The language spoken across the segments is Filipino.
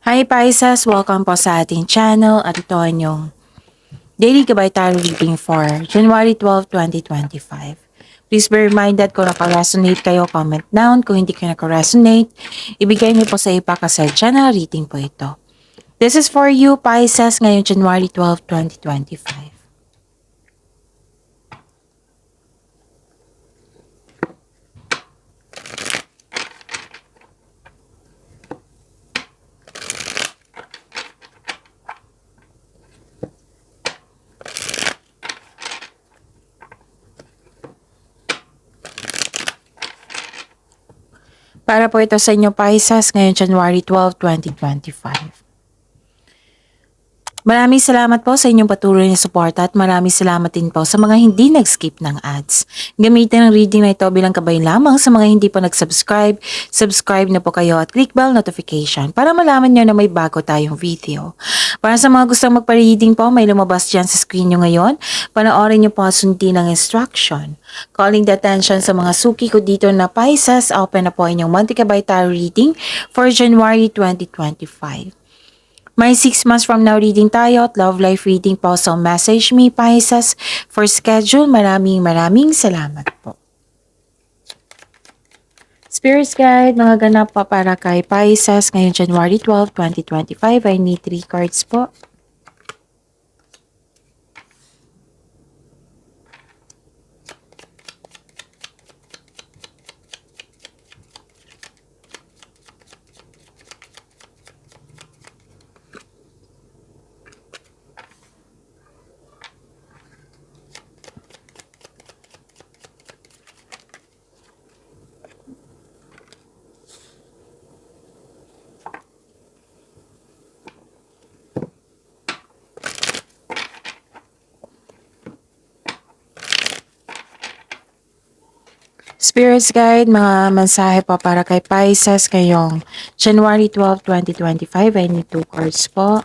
Hi Pisces! Welcome po sa ating channel at ito ang inyong Daily Gabay Tarot Reading for January 12, 2025. Please be reminded kung naka-resonate kayo, comment down. Kung hindi kayo naka-resonate, ibigay niyo po sa iba kasi channel reading po ito. This is for you Pisces ngayong January 12, 2025. Para po ito sa inyo Pisces ngayong January 12, 2025. Maraming salamat po sa inyong patuloy na suporta at maraming salamat din po sa mga hindi nag-skip ng ads. Gamitin ang reading na ito bilang gabay lamang sa mga hindi pa nag-subscribe. Subscribe na po kayo at click bell notification para malaman nyo na may bago tayong video. Para sa mga gustong magpa-reading po, may lumabas dyan sa screen nyo ngayon. Panoorin nyo po at sundin ang instruction. Calling the attention sa mga suki ko dito na Pisces, open na po inyong Monte Gabay Tarot reading for January 2025. May 6 months from now reading tayo at love life reading po. So message me Pisces for schedule. Maraming salamat po. Spirits Guide, mga ganap pa para kay Pisces ngayong January 12, 2025. I need 3 cards po. Spirits Guide, mga mensahe po para kay Pisces ngayong January 12, 2025. I need 2 cards po.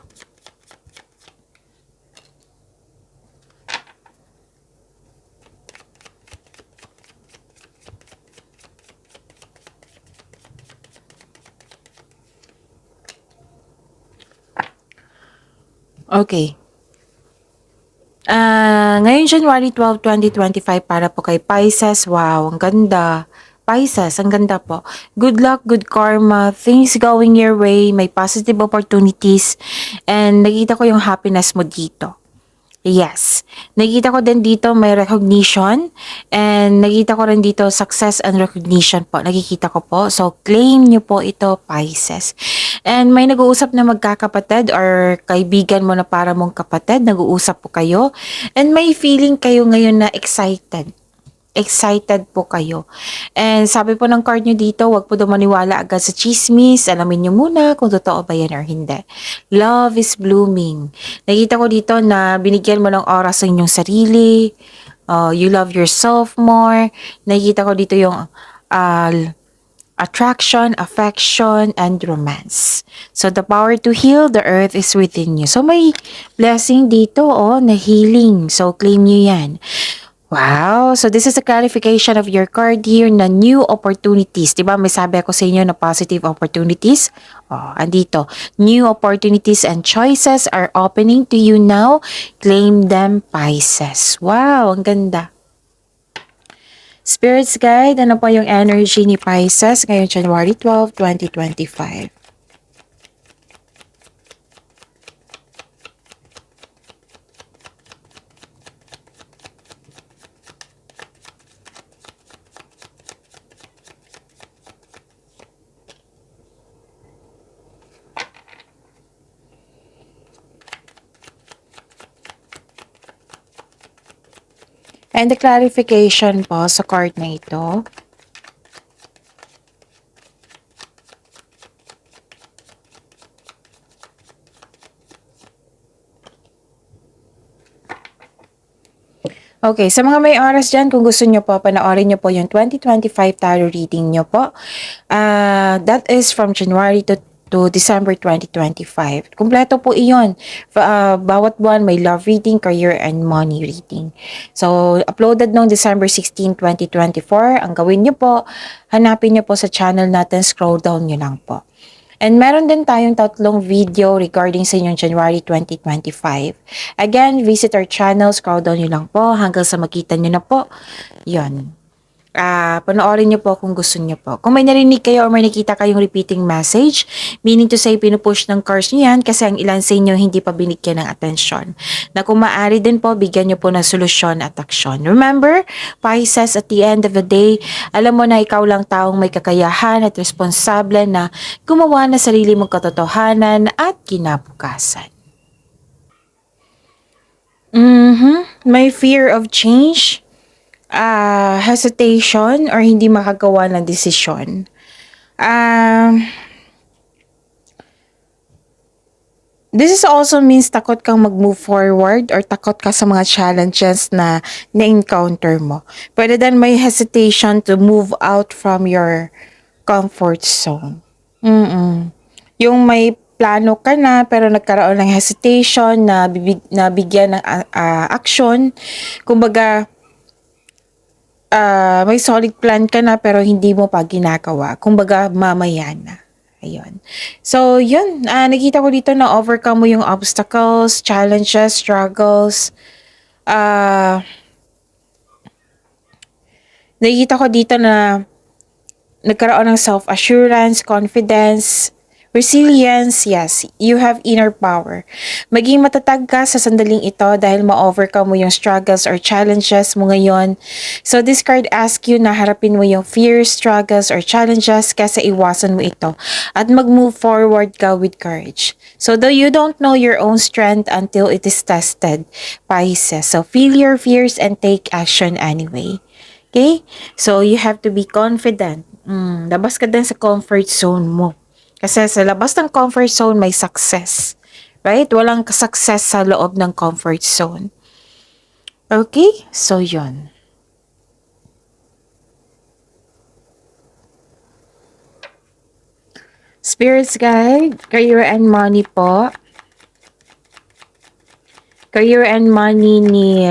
Okay. Ngayon January 12, 2025 para po kay Pisces. Wow, ang ganda. Pisces, ang ganda po. Good luck, good karma, things going your way, may positive opportunities, and nakita ko yung happiness mo dito. Yes. Nakita ko din dito may recognition and nakita ko rin dito success and recognition po. Nakikita ko po. So, claim nyo po ito, Pisces. And may nag-uusap na magkakapatid or kaibigan mo na para mong kapatid. Nag-uusap po kayo. And may feeling kayo ngayon na excited. Excited po kayo. And sabi po ng card nyo dito, wag po daw maniwala agad sa chismis. Alamin nyo muna kung totoo ba yan or hindi. Love is blooming. Nakita ko dito na binigyan mo ng oras sa inyong sarili. You love yourself more. Nakita ko dito yung attraction, affection, and romance. So, the power to heal the earth is within you. So, may blessing dito, na healing. So, claim nyo yan. Wow! So, this is a clarification of your card here na new opportunities. Diba may sabi ako sa inyo na positive opportunities? Andito. New opportunities and choices are opening to you now. Claim them, Pisces. Wow! Ang ganda. Spirits Guide, ano po yung energy ni Pisces ngayong January 12, 2025? And the clarification po sa card na ito. Okay, sa mga may oras dyan, kung gusto nyo po, panoorin nyo po yung 2025 tarot reading nyo po. That is from January to December 2025. Kumpleto po iyon. Bawat buwan may love reading, career, and money reading. So, uploaded noong December 16, 2024. Ang gawin nyo po, hanapin nyo po sa channel natin, scroll down nyo lang po. And meron din tayong tatlong video regarding sa inyong January 2025. Again, visit our channel, scroll down nyo lang po hanggang sa makita nyo na po. Yun. Panoorin niyo po kung gusto niyo po. Kung may narinig kayo or may nakita kayong repeating message, meaning to say pinupush ng cards niyo yan kasi ang ilan sa inyo hindi pa binigyan ng atensyon. Na kung maaari din po, bigyan niyo po ng solusyon at aksyon. Remember, Pisces, at the end of the day, alam mo na ikaw lang taong may kakayahan at responsable na gumawa na sarili mong katotohanan at kinabukasan. May fear of change, hesitation or hindi makagawa ng desisyon. This is also means takot kang mag-move forward or takot ka sa mga challenges na na-encounter mo. Pwede din may hesitation to move out from your comfort zone. Yung may plano ka na pero nagkaroon ng hesitation na bigyan ng action. Kumbaga, may solid plan ka na pero hindi mo pa ginagawa. Kumbaga, mamaya na. Ayun. So, yun. Nakita ko dito na overcome mo yung obstacles, challenges, struggles. Nakita ko dito na nagkaroon ng self-assurance, confidence, resilience. Yes, you have inner power. Maging matatag ka sa sandaling ito dahil ma-overcome mo yung struggles or challenges mo ngayon. So this card asks you na harapin mo yung fears, struggles, or challenges kasi iwasan mo ito at mag-move forward ka with courage. So though you don't know your own strength until it is tested, Pisces. So feel your fears and take action anyway. Okay? So you have to be confident. Labas ka din sa comfort zone mo. Kasi sa labas ng comfort zone, may success. Right? Walang success sa loob ng comfort zone. Okay? So, yun. Spirits guide, career and money po. Career and money ni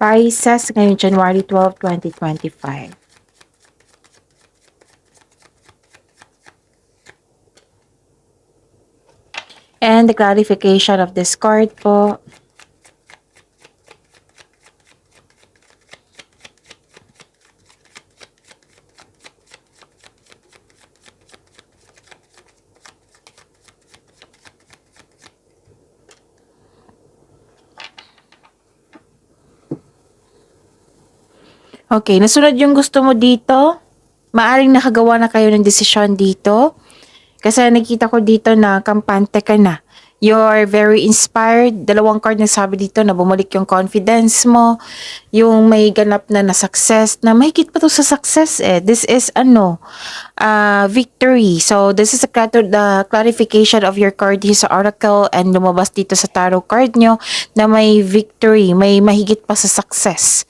Pisces ngayong January 12, 2025. And the clarification of this card po. Okay, nasunod yung gusto mo dito. Maaring nakagawa na kayo ng desisyon dito. Kasi nakita ko dito na kampante ka na. You're very inspired. Dalawang card na sabi dito na bumalik yung confidence mo. Yung may ganap na success. Na mahigit pa to sa success eh. This is victory. So this is the clarification of your card here sa oracle and lumabas dito sa tarot card nyo na may victory. May mahigit pa sa success.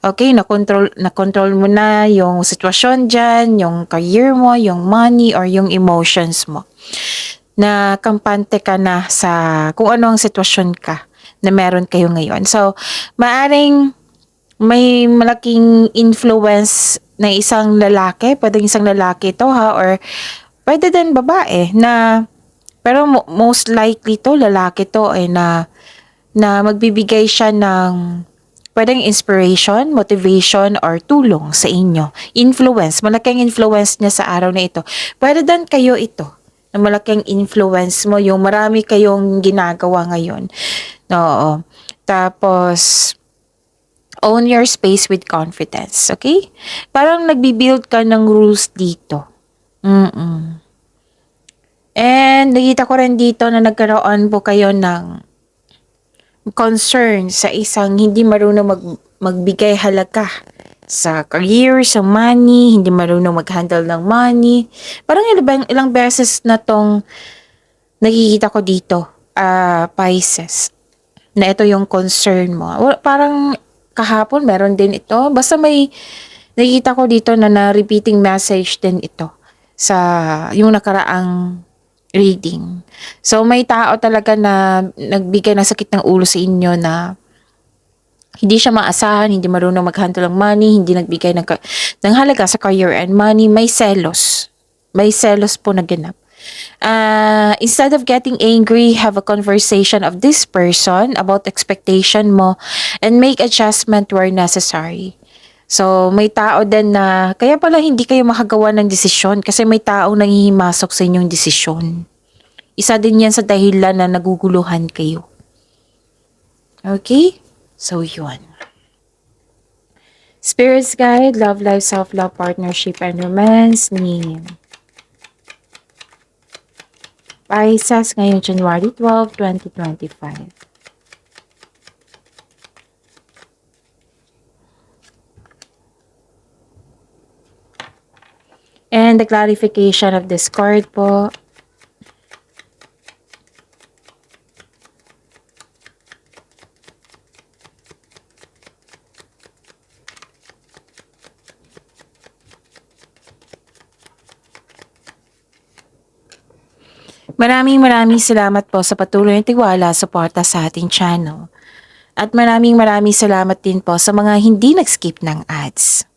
Okay, na-control mo na yung sitwasyon dyan, yung career mo, yung money, or yung emotions mo. Na kampante ka na sa kung ano ang sitwasyon ka na meron kayo ngayon. So, maaring may malaking influence na isang lalaki, pwedeng isang lalaki ito ha, or pwede din babae na, pero most likely to lalaki to na magbibigay siya ng pwedeng inspiration, motivation, or tulong sa inyo. Influence, malaking influence niya sa araw na ito. Pwede din kayo ito na malaking influence mo, yung marami kayong ginagawa ngayon. Oo. Tapos, own your space with confidence. Okay? Parang nagbi-build ka ng rules dito. And nakita ko rin dito na nagkaroon po kayo ng concern sa isang hindi marunong magbigay halaga sa career, sa money, hindi marunong mag-handle ng money. Parang ilang beses na tong nakikita ko dito, Pisces, na ito yung concern mo. Parang kahapon meron din ito. Basta may nakikita ko dito na repeating message din ito sa yung nakaraang reading. So may tao talaga na nagbigay ng sakit ng ulo sa inyo na Hindi siya maasahan, hindi marunong mag-handle ng money, hindi nagbigay ng halaga sa career and money, may selos. May selos po na ganap. Instead of getting angry, have a conversation of this person about expectation mo and make adjustment where necessary. So, may tao din na, kaya pala hindi kayo makagawa ng desisyon kasi may tao nanghihimasok sa inyong desisyon. Isa din yan sa dahilan na naguguluhan kayo. Okay? So, yun. Spirits guide, love life, self-love, partnership, and romance ni Pisces ngayong January 12, 2025. And the clarification of this card po. Maraming salamat po sa patuloy na tiwala, suporta sa ating channel. At maraming salamat din po sa mga hindi nag-skip ng ads.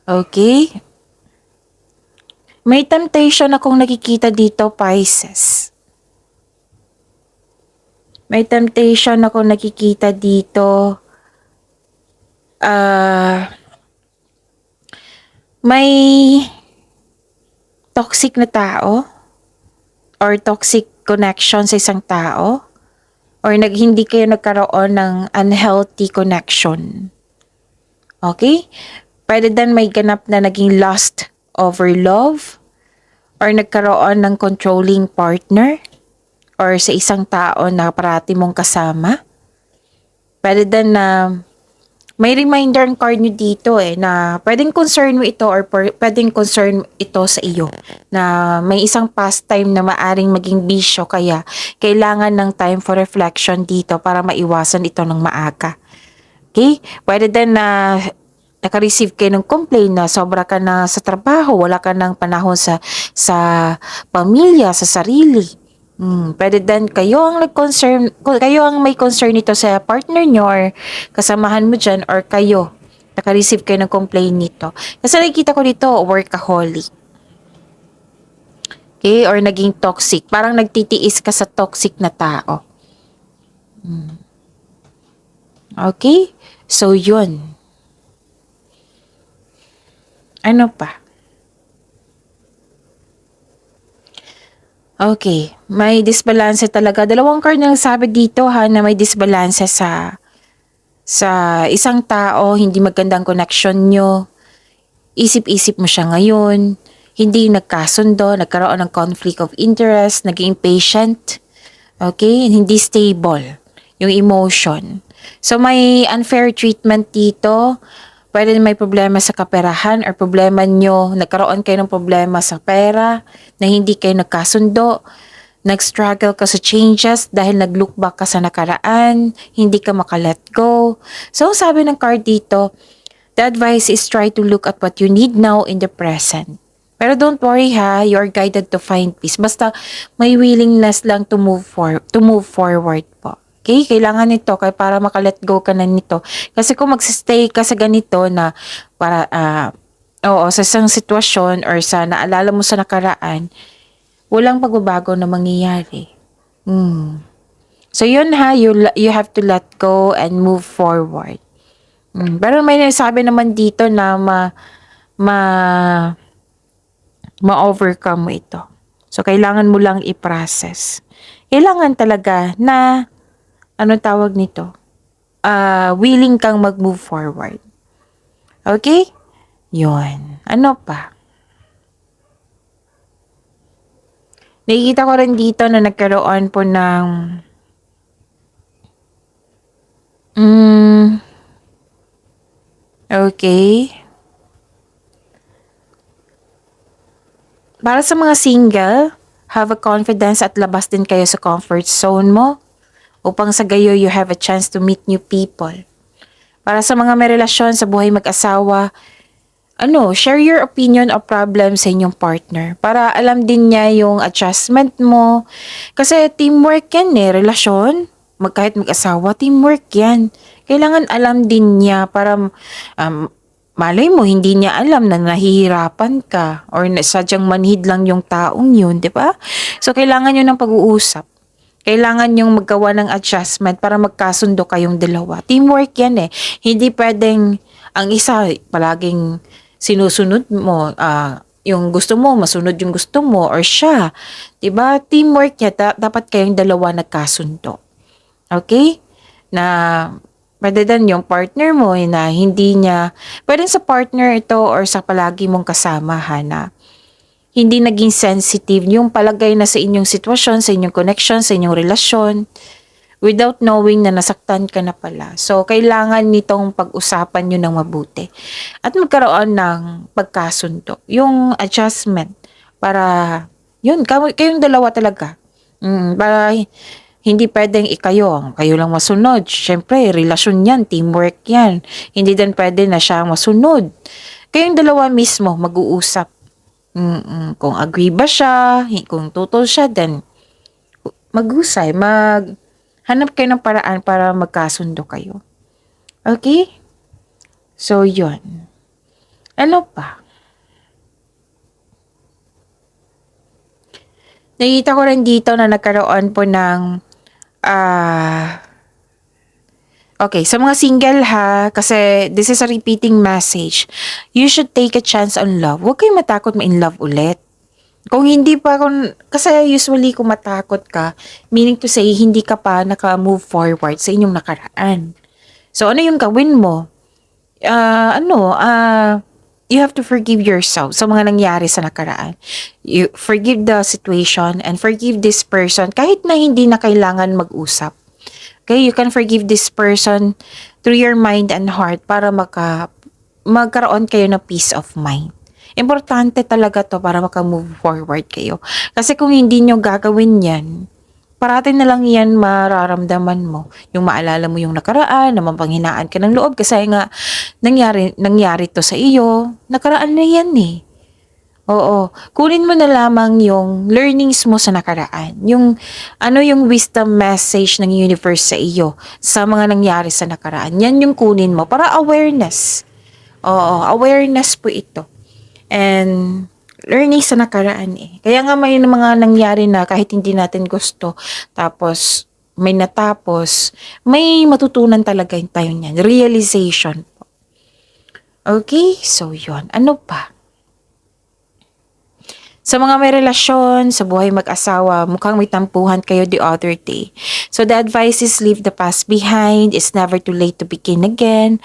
Okay? May temptation akong nakikita dito, Pisces. May temptation akong nakikita dito. May toxic na tao or toxic connection sa isang tao or hindi kayo nagkaroon ng unhealthy connection. Okay? Pwede din may ganap na naging lust over love or nagkaroon ng controlling partner or sa isang tao na parati mong kasama. Pwede din na may reminder card nyo dito na pwedeng concern mo ito or pwedeng concern ito sa iyo na may isang pastime na maaring maging bisyo kaya kailangan ng time for reflection dito para maiwasan ito ng maaga. Okay? Pwede din na naka-receive kayo ng complaint na sobra ka na sa trabaho, wala ka ng panahon sa pamilya, sa sarili. Pwede din kayo ang may concern nito sa partner nyo or kasamahan mo dyan or kayo, naka-receive kayo ng complaint nito. Kasi nakikita ko dito, workaholic. Okay? Or naging toxic. Parang nagtitiis ka sa toxic na tao. Okay? So, yun. Ano pa? Okay, may disbalance talaga. Dalawang card na sabi dito na may disbalance sa isang tao, hindi magandang connection nyo. Isip-isip mo siya ngayon, hindi nagkasundo, nagkaroon ng conflict of interest, naging impatient. Okay, hindi stable yung emotion. So may unfair treatment dito. Pwede may problema sa kaperahan or problema nyo, nagkaroon kayo ng problema sa pera, na hindi kayo nagkasundo, nag-struggle ka sa changes dahil nag-look back ka sa nakaraan, hindi ka maka-let go. So, sabi ng card dito, the advice is try to look at what you need now in the present. Pero don't worry you are guided to find peace. Basta may willingness lang to move forward po. Okay, kailangan nito para maka-let go ka na nito. Kasi kung magsistay ka sa ganito na para sa isang sitwasyon or sa naalala mo sa nakaraan, walang pagbabago na mangyayari. So yun you have to let go and move forward. Pero may nasabi naman dito na ma-overcome mo ito. So kailangan mo lang i-process. Kailangan talaga na tawag nito? Willing kang mag-move forward. Okay? Yun. Ano pa? Nakikita ko rin dito na nagkaroon po ng okay. Para sa mga single, have a confidence at labas din kayo sa comfort zone mo. Upang sa gayo you have a chance to meet new people. Para sa mga may relasyon sa buhay mag-asawa, share your opinion o problem sa inyong partner. Para alam din niya yung adjustment mo. Kasi teamwork yan relasyon. kahit mag-asawa, teamwork yan. Kailangan alam din niya para malay mo, hindi niya alam na nahihirapan ka or na sadyang manhid lang yung taong yun, di ba? So, kailangan yun ng pag-uusap. Kailangan yung maggawa ng adjustment para magkasundo kayong dalawa. Teamwork yan eh. Hindi pwedeng ang isa palaging sinusunod mo, yung gusto mo, masunod yung gusto mo, or siya. Diba? Teamwork yan. Dapat kayong dalawa nagkasundo. Okay? Na rather than yung partner mo na hindi niya, pwedeng sa partner ito or sa palagi mong kasama na hindi naging sensitive yung palagay na sa inyong sitwasyon, sa inyong connection, sa inyong relasyon, without knowing na nasaktan ka na pala. So, kailangan nitong pag-usapan nyo ng mabuti. At magkaroon ng pagkasundo. Yung adjustment para, yun, kayong dalawa talaga. Para hindi pwedeng kayo lang masunod. Siyempre, relasyon yan, teamwork yan. Hindi din pwede na siya masunod. Kayong dalawa mismo mag-uusap. Kung agree ba siya, kung tutol siya, then mag-usay, hanap kayo ng paraan para magkasundo kayo. Okay? So, yun. Ano pa? Nakita ko rin dito na nagkaroon po ng okay, sa mga single kasi this is a repeating message. You should take a chance on love. Huwag kayong matakot ma-in love ulit. Kung hindi pa, kasi usually kung matakot ka, meaning to say, hindi ka pa naka-move forward sa inyong nakaraan. So, ano yung gawin mo? You have to forgive yourself sa mga nangyari sa nakaraan. You forgive the situation and forgive this person kahit na hindi na kailangan mag-usap. Okay, you can forgive this person through your mind and heart para magkaroon kayo ng peace of mind. Importante talaga to para maka-move forward kayo. Kasi kung hindi nyo gagawin yan, parating na lang yan mararamdaman mo. Yung maalala mo yung nakaraan, na mapanghinaan ka ng loob kasi nga nangyari to sa iyo. Nakaraan na yan eh. Oo, kunin mo na lamang yung learnings mo sa nakaraan. Yung wisdom message ng universe sa iyo sa mga nangyari sa nakaraan. Yan yung kunin mo para awareness. Oo, awareness po ito. And learning sa nakaraan eh. Kaya nga may mga nangyari na kahit hindi natin gusto, tapos may natapos, may matutunan talaga tayo niyan. Realization po. Okay, so yun. Ano pa? Sa mga may relasyon, sa buhay mag-asawa, mukhang may tampuhan kayo the other day. So the advice is leave the past behind. It's never too late to begin again.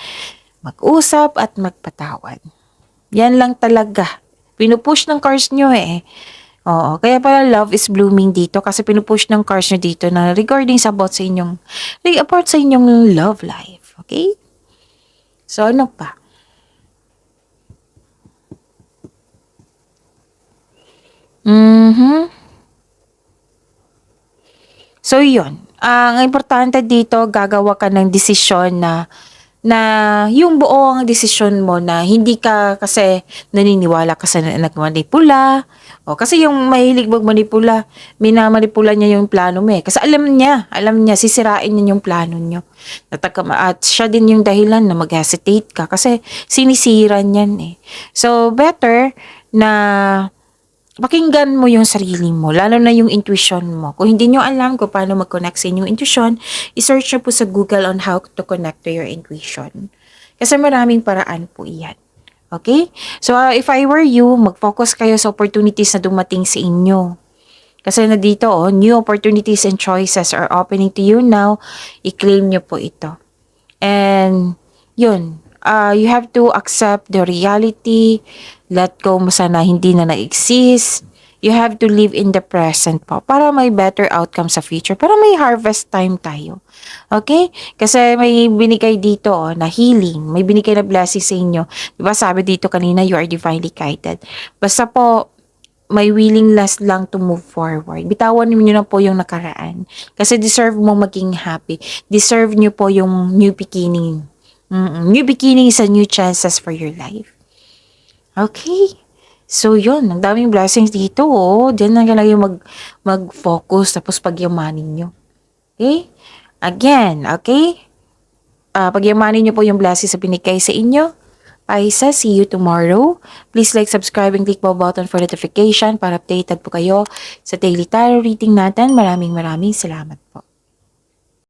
Mag-usap at magpatawad. Yan lang talaga. Pinupush ng cards nyo eh. Oo, kaya pala love is blooming dito kasi pinupush ng cards nyo dito na regarding about sa inyong love life. Okay? So ano pa? So, yun. Ang importante dito, gagawa ka ng desisyon na yung buong desisyon mo na hindi ka kasi naniniwala ka sa nagmanipula. O, kasi yung mahilig magmanipula, minamanipula niya yung plano mo eh. Kasi alam niya, sisirain niya yung plano niyo. At siya din yung dahilan na mag-hesitate ka kasi sinisiran yan eh. So, better na pakinggan mo yung sarili mo, lalo na yung intuition mo. Kung hindi nyo alam kung paano mag-connect sa inyong intuition, isearch nyo po sa Google on how to connect to your intuition. Kasi maraming paraan po iyan. Okay? So, if I were you, mag-focus kayo sa opportunities na dumating sa inyo. Kasi na dito, new opportunities and choices are opening to you now. I-claim nyo po ito. And, yun. You have to accept the reality. Let go mo sana hindi na na-exist. You have to live in the present po para may better outcome sa future. Para may harvest time tayo. Okay? Kasi may binigay dito na healing. May binigay na blessing sa inyo. Diba sabi dito kanina, you are divinely guided. Basta po, may willingness lang to move forward. Bitawan niyo na po yung nakaraan. Kasi deserve mo maging happy. Deserve niyo po yung new beginning. New beginning is a new chances for your life. Okay. So, yun. Ang daming blessings dito, Diyan na lang yung mag-focus tapos pagyamanin nyo. Okay? Again, okay? Pagyamanin niyo po yung blessings sa binigay sa inyo. Pisces, see you tomorrow. Please like, subscribe, and click the button for notification para updated po kayo sa daily tarot reading natin. Maraming salamat.